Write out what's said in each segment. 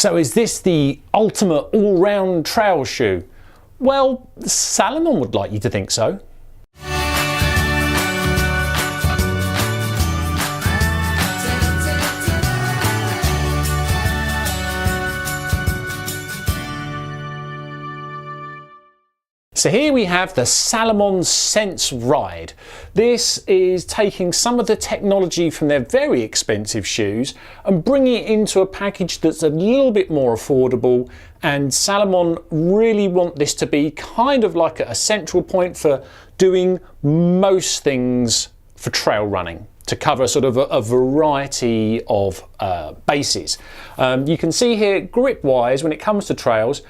So is this the ultimate all-round trail shoe? Well, Salomon would like you to think so. So here we have the Salomon Sense Ride. This is taking some of the technology from their very expensive shoes and bringing it into a package that's a little bit more affordable, and Salomon really want this to be kind of like a central point for doing most things for trail running, to cover sort of a variety of bases. You can see here grip wise when it comes to trails,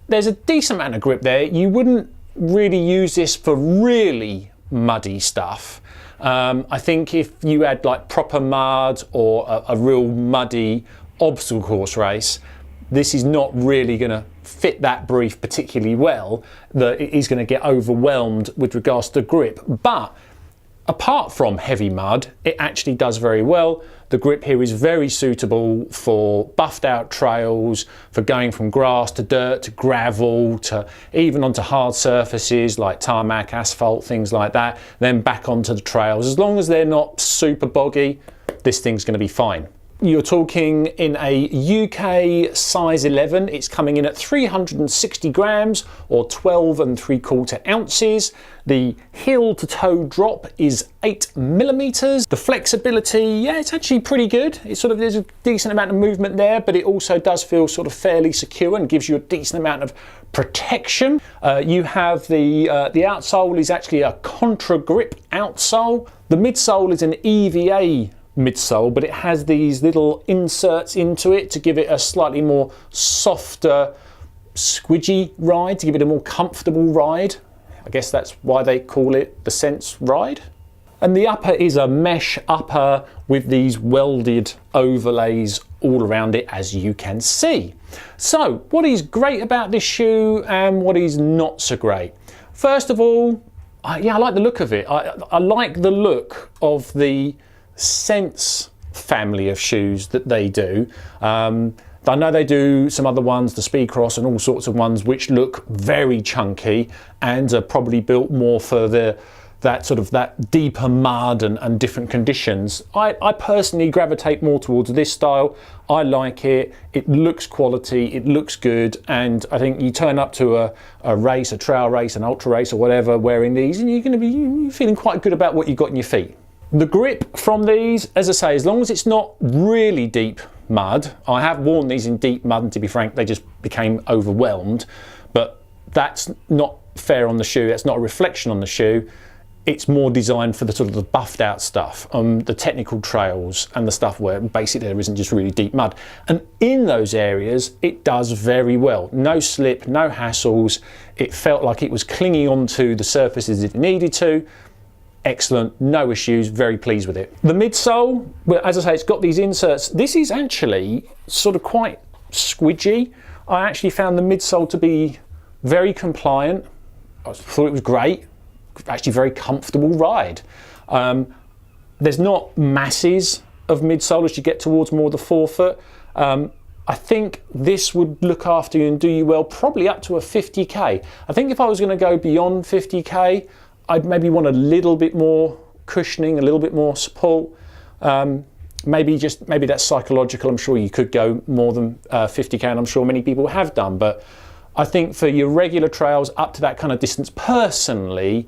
there's a decent amount of grip there. You wouldn't really use this for really muddy stuff. I think if you had like proper mud or a real muddy obstacle course race, this is not really going to fit that brief particularly well, that it is going to get overwhelmed with regards to grip. But apart from heavy mud, it actually does very well. The grip here is very suitable for buffed out trails, for going from grass to dirt to gravel to even onto hard surfaces like tarmac, asphalt, things like that, then back onto the trails. As long as they're not super boggy, this thing's going to be fine. You're talking in a UK size 11, it's coming in at 360 grams or 12 3/4 ounces. The heel to toe drop is 8 millimeters. The flexibility, yeah, it's actually pretty good. It's sort of, there's a decent amount of movement there, but it also does feel sort of fairly secure and gives you a decent amount of protection. You have the outsole is actually a contra grip outsole. The midsole is an EVA midsole, but it has these little inserts into it to give it a slightly more softer, squidgy ride, to give it a more comfortable ride. I guess that's why they call it the Sense Ride. And the upper is a mesh upper with these welded overlays all around it, as you can see. So what is great about this shoe and what is not so great? First of all, yeah, I like the look of it. I like the look of the Sense family of shoes that they do. I know they do some other ones, the Speedcross and all sorts of ones, which look very chunky and are probably built more for that deeper mud and different conditions. I personally gravitate more towards this style. I like it. It looks quality. It looks good. And I think you turn up to a race, a trail race, an ultra race or whatever, wearing these, and you're going to be feeling quite good about what you've got in your feet. The grip from these, as I say, as long as it's not really deep mud. I have worn these in deep mud, and to be frank, they just became overwhelmed. But that's not fair on the shoe. That's not a reflection on the shoe. It's more designed for the sort of the buffed out stuff, the technical trails and the stuff where basically there isn't just really deep mud. And in those areas, it does very well. No slip, no hassles. It felt like it was clinging onto the surfaces it needed to. Excellent, no issues, very pleased with it. The midsole, well, as I say, it's got these inserts. This is actually sort of quite squidgy. I actually found the midsole to be very compliant. I thought it was great, actually very comfortable ride. There's not masses of midsole as you get towards more the forefoot. I think this would look after you and do you well, probably up to a 50k. I think if I was going to go beyond 50k, I'd maybe want a little bit more cushioning, a little bit more support. Maybe that's psychological. I'm sure you could go more than 50k, and I'm sure many people have done. But I think for your regular trails up to that kind of distance, personally,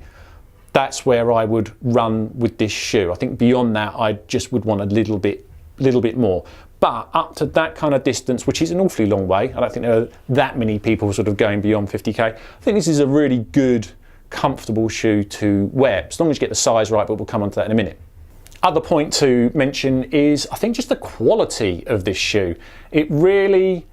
that's where I would run with this shoe. I think beyond that, I just would want a little bit more. But up to that kind of distance, which is an awfully long way, I don't think there are that many people sort of going beyond 50k. I think this is a really good, comfortable shoe to wear, as long as you get the size right, but we'll come on to that in a minute. Other point to mention is, I think, just the quality of this shoe. It really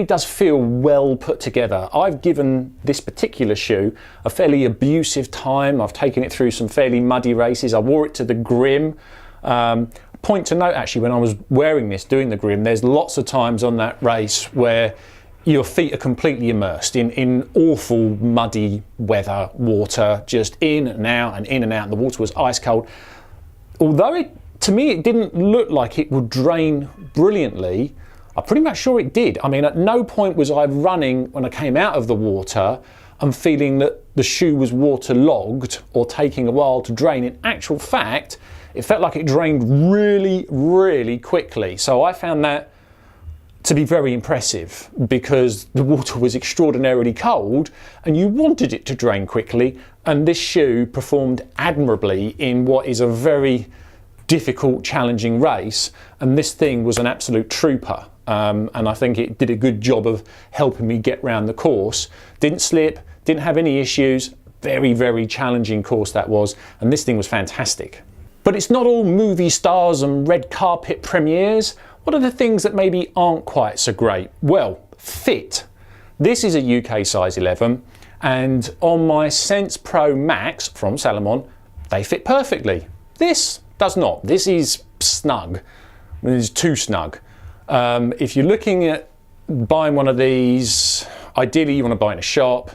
does feel well put together. I've given this particular shoe a fairly abusive time. I've taken it through some fairly muddy races. I wore it to the Grim. Point to note, actually, when I was wearing this, doing the Grim, there's lots of times on that race where your feet are completely immersed in awful muddy weather, water, just in and out and in and out, and the water was ice cold. Although to me it didn't look like it would drain brilliantly, I'm pretty much sure it did. I mean, at no point was I running when I came out of the water and feeling that the shoe was waterlogged or taking a while to drain. In actual fact, it felt like it drained really, really quickly. So I found that to be very impressive, because the water was extraordinarily cold and you wanted it to drain quickly, and this shoe performed admirably in what is a very difficult, challenging race, and this thing was an absolute trooper. And I think it did a good job of helping me get round the course. Didn't slip, didn't have any issues. Very, very challenging course that was, and this thing was fantastic. But it's not all movie stars and red carpet premieres. What are the things that maybe aren't quite so great? Well, fit. This is a UK size 11, and on my Sense Pro Max from Salomon, they fit perfectly. This does not. This is snug. This is too snug. If you're looking at buying one of these, ideally you want to buy it in a shop.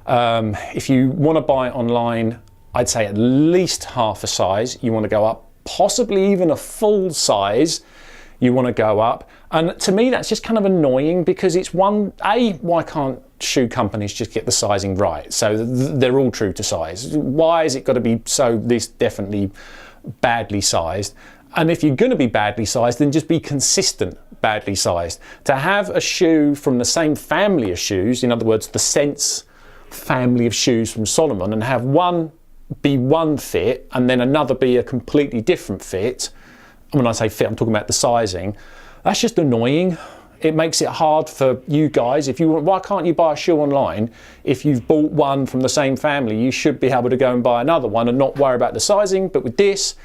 If you want to buy it online, I'd say at least half a size you want to go up, possibly even a full size you want to go up. And to me that's just kind of annoying, because it's why can't shoe companies just get the sizing right, so they're all true to size? Why has it got to be so this definitely badly sized? And if you're going to be badly sized, then just be consistent badly sized. To have a shoe from the same family of shoes, in other words the Sense family of shoes from Salomon, and have one be one fit and then another be a completely different fit. And when I say fit, I'm talking about the sizing. That's just annoying. It makes it hard for you guys. Why can't you buy a shoe online? If you've bought one from the same family, you should be able to go and buy another one and not worry about the sizing. But with this,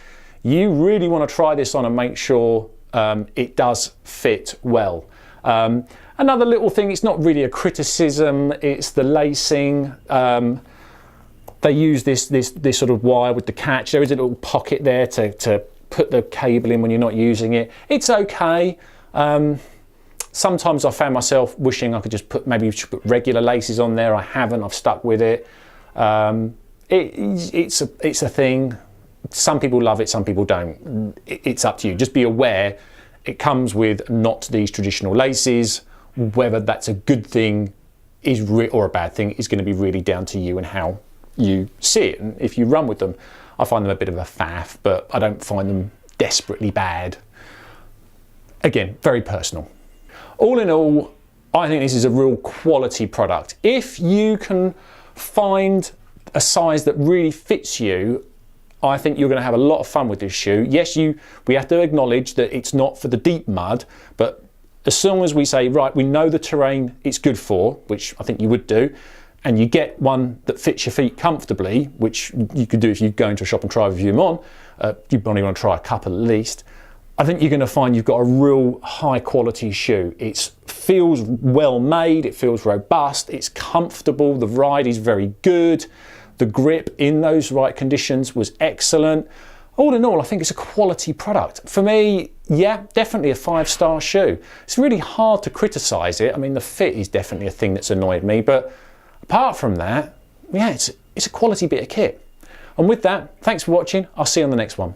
you really want to try this on and make sure it does fit well. Another little thing, it's not really a criticism, it's the lacing. They use this sort of wire with the catch. There is a little pocket there to put the cable in when you're not using it. It's okay. Sometimes I found myself wishing I could just put regular laces on there. I haven't. I've stuck with it. It's a thing. Some people love it, some people don't. It's up to you. Just be aware it comes with not these traditional laces. Whether that's a good thing or a bad thing is going to be really down to you and how you see it. And if you run with them, I find them a bit of a faff, but I don't find them desperately bad. Again, very personal. All in all, I think this is a real quality product. If you can find a size that really fits you, I think you're going to have a lot of fun with this shoe. Yes, we have to acknowledge that it's not for the deep mud, but as long as we say, right, we know the terrain it's good for, which I think you would do, and you get one that fits your feet comfortably, which you could do if you go into a shop and try a few on, you only want to try a couple at least, I think you're going to find you've got a real high quality shoe. It feels well made, it feels robust, it's comfortable, the ride is very good, the grip in those right conditions was excellent. All in all, I think it's a quality product. For me, yeah, definitely a 5-star shoe. It's really hard to criticize it. I mean, the fit is definitely a thing that's annoyed me, but apart from that, yeah, it's a quality bit of kit. And with that, thanks for watching. I'll see you on the next one.